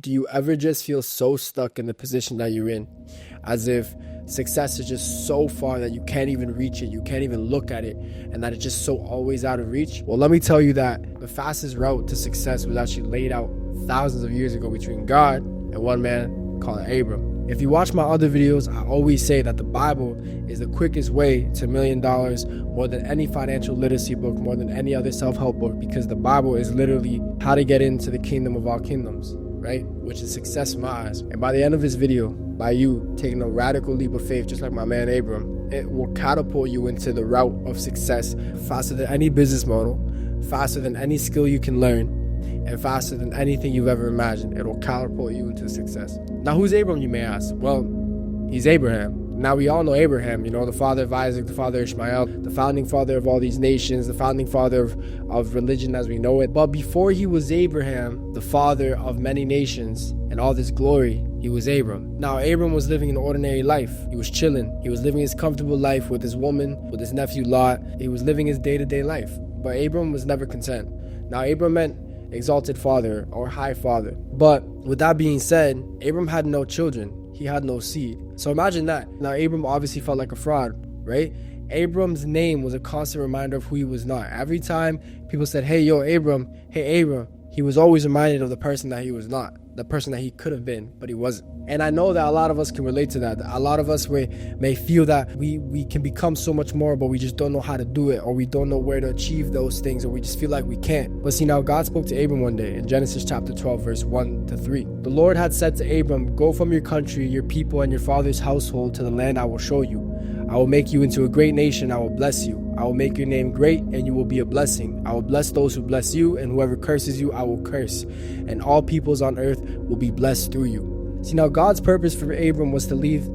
Do you ever just feel so stuck in the position that you're in, as if success is just so far that you can't even reach it, you can't even look at it, and that it's just so always out of reach? Well, let me tell you that the fastest route to success was actually laid out thousands of years ago between God and one man called Abram. If you watch my other videos, I always say that the Bible is the quickest way to $1 million, more than any financial literacy book, more than any other self-help book, because the Bible is literally how to get into the kingdom of all kingdoms, right? Which is success in my eyes. And by the end of this video, by you taking a radical leap of faith, just like my man Abram, it will catapult you into the route of success faster than any business model, faster than any skill you can learn, and faster than anything you've ever imagined. It will catapult you into success. Now, who's Abram, you may ask? Well, he's Abraham. Now, we all know Abraham, the father of Isaac, the father of Ishmael, the founding father of all these nations, the founding father of religion as we know it. But before he was Abraham, the father of many nations and all this glory, he was Abram. Now, Abram was living an ordinary life. He was chilling. He was living his comfortable life with his woman, with his nephew Lot. He was living his day-to-day life. But Abram was never content. Now, Abram meant exalted father or high father. But with that being said, Abram had no children. He had no seed. So imagine that. Now, Abram obviously felt like a fraud, right? Abram's name was a constant reminder of who he was not. Every time people said, hey, Abram, he was always reminded of the person that he was not, the person that he could have been, but he wasn't. And I know that a lot of us can relate to that. A lot of us may feel that we can become so much more, but we just don't know how to do it, or we don't know where to achieve those things, or we just feel like we can't. But see, now God spoke to Abram one day in Genesis chapter 12, verse 1-3. The Lord had said to Abram, go from your country, your people, and your father's household to the land I will show you. I will make you into a great nation. I will bless you. I will make your name great, and you will be a blessing. I will bless those who bless you, and whoever curses you, I will curse. And all peoples on earth will be blessed through you. See, now God's purpose for Abram was to literally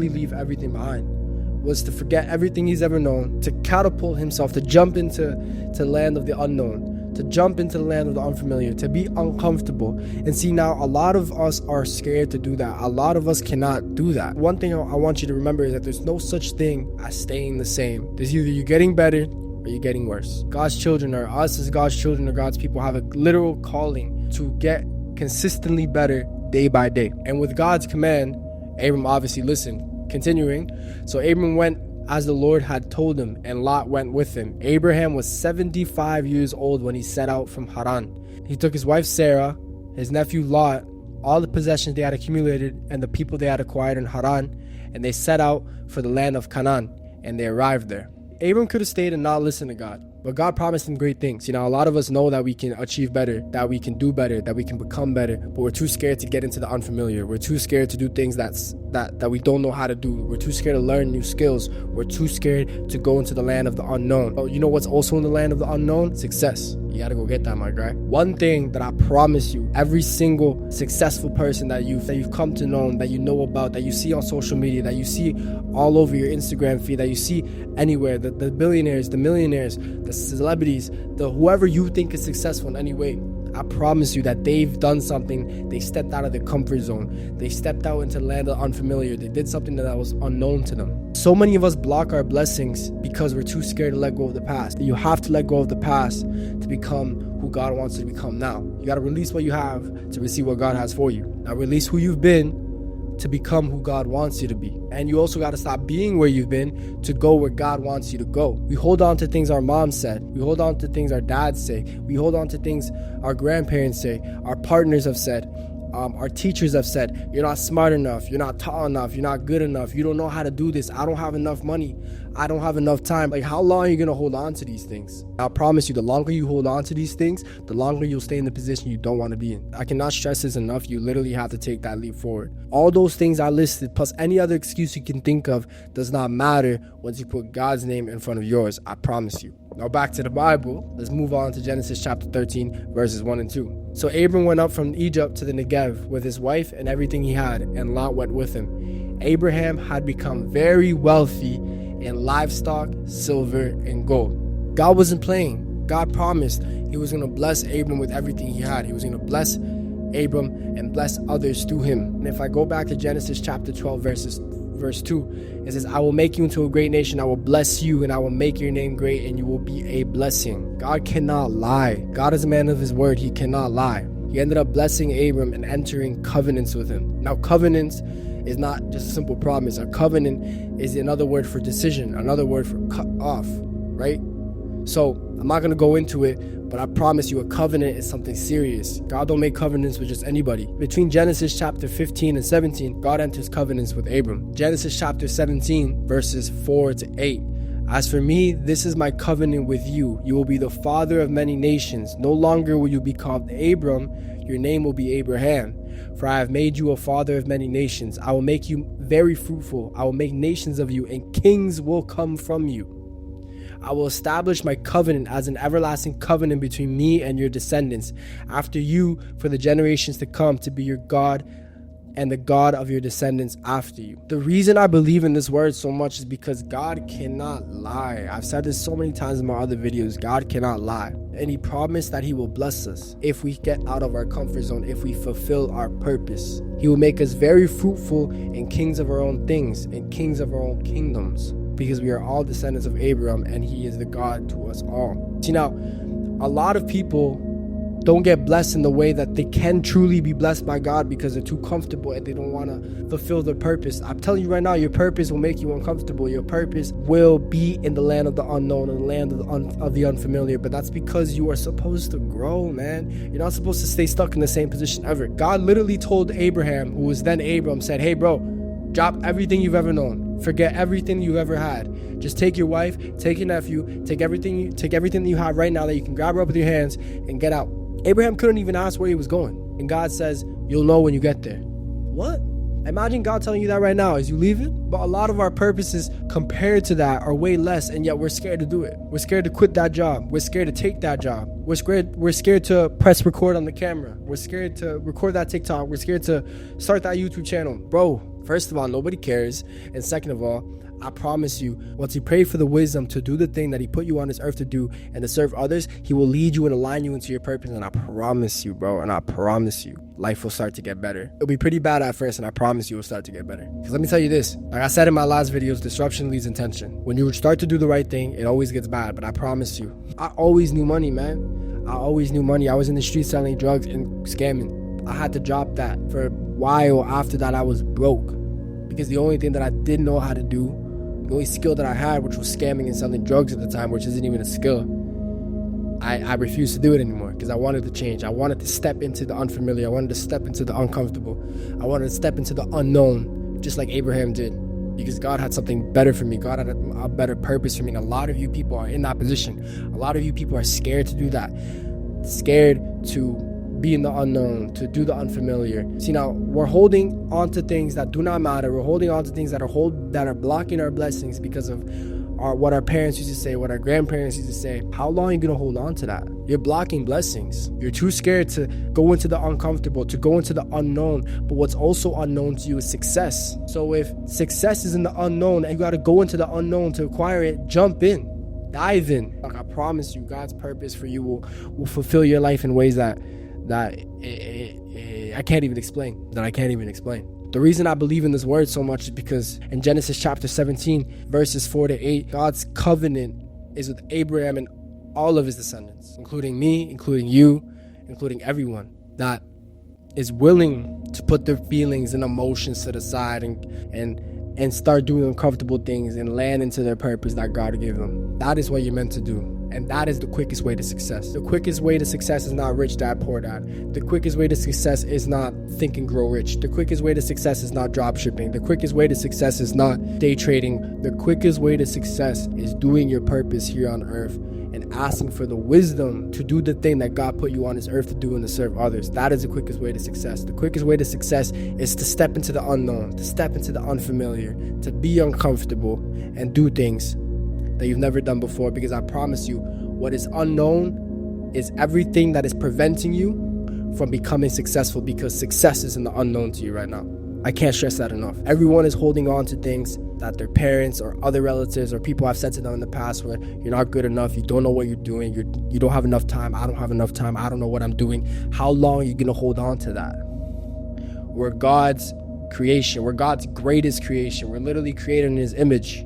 leave everything behind, was to forget everything he's ever known, to catapult himself, to jump into the land of the unknown, to jump into the land of the unfamiliar, to be uncomfortable. And see, now a lot of us are scared to do that. A lot of us cannot do that. One thing I want you to remember is that there's no such thing as staying the same. There's either you're getting better or you're getting worse. God's children, or us as God's children or God's people, have a literal calling to get consistently better day by day. And with God's command, Abram obviously listened. Continuing, so Abram went as the Lord had told him, and Lot went with him. Abraham was 75 years old when he set out from Haran. He took his wife Sarah, his nephew Lot, all the possessions they had accumulated, and the people they had acquired in Haran, and they set out for the land of Canaan, and they arrived there. Abram could have stayed and not listened to God, but God promised him great things. A lot of us know that we can achieve better, that we can do better, that we can become better, but we're too scared to get into the unfamiliar. We're too scared to do things that we don't know how to do. We're too scared to learn new skills. We're too scared to go into the land of the unknown. Oh, you know what's also in the land of the unknown? Success. You gotta go get that, my guy. One thing that I promise you, every single successful person that you've come to know, that you know about, that you see on social media, that you see all over your Instagram feed, that you see anywhere, the billionaires, the millionaires, the celebrities, the whoever you think is successful in any way, I promise you that they've done something. They stepped out of their comfort zone. They stepped out into the land of the unfamiliar. They did something that was unknown to them. So many of us block our blessings because we're too scared to let go of the past. You have to let go of the past to become who God wants you to become now. You got to release what you have to receive what God has for you. Now release who you've been to become who God wants you to be. And you also got to stop being where you've been to go where God wants you to go. We hold on to things our mom said. We hold on to things our dads say. We hold on to things our grandparents say, our partners have said, our teachers have said. You're not smart enough. You're not tall enough. You're not good enough. You don't know how to do this. I don't have enough money. I don't have enough time. Like, how long are you going to hold on to these things? I promise you, the longer you hold on to these things, the longer you'll stay in the position you don't want to be in. I cannot stress this enough. You literally have to take that leap forward. All those things I listed, plus any other excuse you can think of, does not matter once you put God's name in front of yours. I promise you. Now back to the Bible. Let's move on to Genesis chapter 13, verses 1 and 2. So Abram went up from Egypt to the Negev with his wife and everything he had, and Lot went with him. Abraham had become very wealthy in livestock, silver, and gold. God wasn't playing. God promised he was going to bless Abram with everything he had. He was going to bless Abram and bless others through him. And if I go back to Genesis chapter 12, verse 2, it says, I will make you into a great nation. I will bless you, and I will make your name great, and you will be a blessing. God cannot lie. God is a man of his word. He cannot lie. He ended up blessing Abram and entering covenants with him. Now, covenants is not just a simple promise. A covenant is another word for decision, another word for cut off, right? So I'm not going to go into it, but I promise you a covenant is something serious. God don't make covenants with just anybody. Between Genesis chapter 15 and 17, God enters covenants with Abram. Genesis chapter 17, verses 4 to 8. As for me, this is my covenant with you. You will be the father of many nations. No longer will you be called Abram. Your name will be Abraham. For I have made you a father of many nations. I will make you very fruitful. I will make nations of you, and kings will come from you. I will establish my covenant as an everlasting covenant between me and your descendants after you for the generations to come, to be your God and the God of your descendants after you. The reason I believe in this word so much is because God cannot lie. I've said this so many times in my other videos. God cannot lie. And he promised that he will bless us if we get out of our comfort zone, if we fulfill our purpose. He will make us very fruitful and kings of our own things and kings of our own kingdoms, because we are all descendants of Abraham and he is the God to us all. See, now, a lot of people don't get blessed in the way that they can truly be blessed by God because they're too comfortable and they don't want to fulfill their purpose. I'm telling you right now, your purpose will make you uncomfortable. Your purpose will be in the land of the unknown, in the land of the unfamiliar. But that's because you are supposed to grow, man. You're not supposed to stay stuck in the same position ever. God literally told Abraham, who was then Abram, said, hey, bro, drop everything you've ever known. Forget everything you've ever had. Just take your wife, take your nephew, take everything that you have right now that you can grab her up with your hands and get out. Abraham couldn't even ask where he was going. And God says, you'll know when you get there. What? Imagine God telling you that right now as you leaving. But a lot of our purposes compared to that are way less, and yet we're scared to do it. We're scared to quit that job. We're scared to take that job. We're scared to press record on the camera. We're scared to record that TikTok. We're scared to start that YouTube channel. Bro, first of all, nobody cares. And second of all, I promise you, once you pray for the wisdom to do the thing that he put you on this earth to do and to serve others, he will lead you and align you into your purpose. And I promise you, bro, and I promise you, life will start to get better. It'll be pretty bad at first, and I promise you it'll start to get better. Because let me tell you this, like I said in my last videos, disruption leads intention. When you start to do the right thing, it always gets bad. But I promise you, I always knew money, man. I always knew money. I was in the street selling drugs and scamming. I had to drop that. For a while after that, I was broke. Because the only thing that I didn't know how to do, the only skill that I had, which was scamming and selling drugs at the time, which isn't even a skill, I refused to do it anymore because I wanted to change. I wanted to step into the unfamiliar. I wanted to step into the uncomfortable. I wanted to step into the unknown, just like Abraham did, because God had something better for me. God had a better purpose for me. And a lot of you people are in that position. A lot of you people are scared to do that, scared to be in the unknown, to do the unfamiliar. See, now we're holding on to things that do not matter. We're holding on to things that are blocking our blessings because of what our parents used to say, what our grandparents used to say. How long are you gonna hold on to that? You're blocking blessings. You're too scared to go into the uncomfortable, to go into the unknown. But what's also unknown to you is success. So if success is in the unknown and you gotta go into the unknown to acquire it, jump in, dive in. Like I promise you, God's purpose for you will fulfill your life in ways that I can't even explain. The reason I believe in this word so much is because in Genesis chapter 17, verses 4 to 8, God's covenant is with Abraham and all of his descendants, including me, including you, including everyone that is willing to put their feelings and emotions to the side and start doing uncomfortable things and land into their purpose that God gave them. That is what you're meant to do. And that is the quickest way to success. The quickest way to success is not rich dad, poor dad. The quickest way to success is not think and grow rich. The quickest way to success is not drop shipping. The quickest way to success is not day trading. The quickest way to success is doing your purpose here on earth and asking for the wisdom to do the thing that God put you on this earth to do and to serve others. That is the quickest way to success. The quickest way to success is to step into the unknown, to step into the unfamiliar, to be uncomfortable and do things that you've never done before. Because I promise you, what is unknown is everything that is preventing you from becoming successful, because success is in the unknown to you right now. I can't stress that enough. Everyone is holding on to things that their parents or other relatives or people have said to them in the past, where you're not good enough, you don't know what you're doing, you don't have enough time, I don't have enough time, I don't know what I'm doing. How long are you going to hold on to that? We're God's creation. We're God's greatest creation. We're literally created in his image.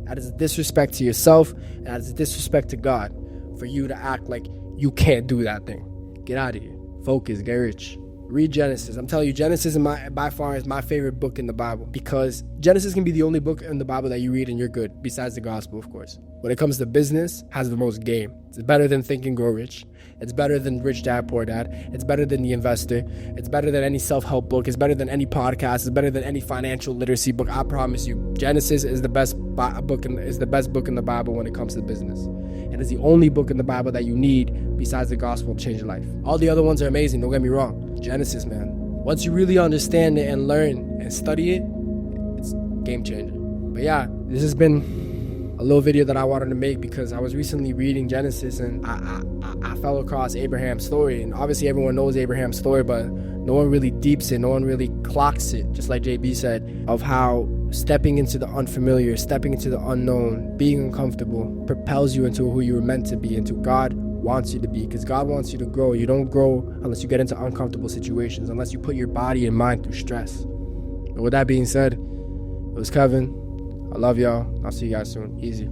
That is a disrespect to yourself, and that is a disrespect to God for you to act like you can't do that thing. Get out of here. focus, get rich. Read Genesis. I'm telling you, Genesis by far is my favorite book in the Bible, because Genesis can be the only book in the Bible that you read and you're good, besides the gospel, of course. When it comes to business, has the most game. It's better than Think and Grow Rich. It's better than Rich Dad, Poor Dad. It's better than The Investor. It's better than any self-help book. It's better than any podcast. It's better than any financial literacy book. I promise you, Genesis is the best book in the Bible when it comes to business. It is the only book in the Bible that you need besides the gospel to change your life. All the other ones are amazing, don't get me wrong. Genesis, man. Once you really understand it and learn and study it, it's game changer. But yeah, this has been a little video that I wanted to make because I was recently reading Genesis and I fell across Abraham's story. And obviously everyone knows Abraham's story, but no one really deeps it, no one really clocks it, just like JB said, of how stepping into the unfamiliar, stepping into the unknown, being uncomfortable propels you into who you were meant to be, into God wants you to be, because God wants you to grow. You don't grow unless you get into uncomfortable situations, unless you put your body and mind through stress. And with that being said, it was Kevin. I love y'all. I'll see you guys soon. Easy.